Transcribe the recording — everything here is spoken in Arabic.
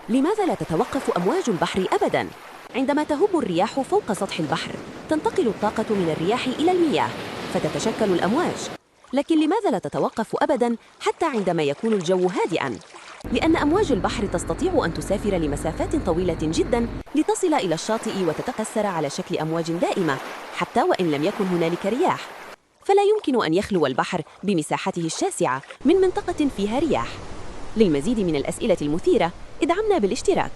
لماذا لا تتوقف أمواج البحر أبداً؟ عندما تهب الرياح فوق سطح البحر، تنتقل الطاقة من الرياح إلى المياه، فتتشكل الأمواج. لكن لماذا لا تتوقف أبداً حتى عندما يكون الجو هادئاً؟ لأن أمواج البحر تستطيع أن تسافر لمسافات طويلة جداً لتصل إلى الشاطئ وتتكسر على شكل أمواج دائمة، حتى وإن لم يكن هنالك رياح. فلا يمكن أن يخلو البحر بمساحته الشاسعة من منطقة فيها رياح. للمزيد من الأسئلة المثيرة، ادعمنا بالاشتراك.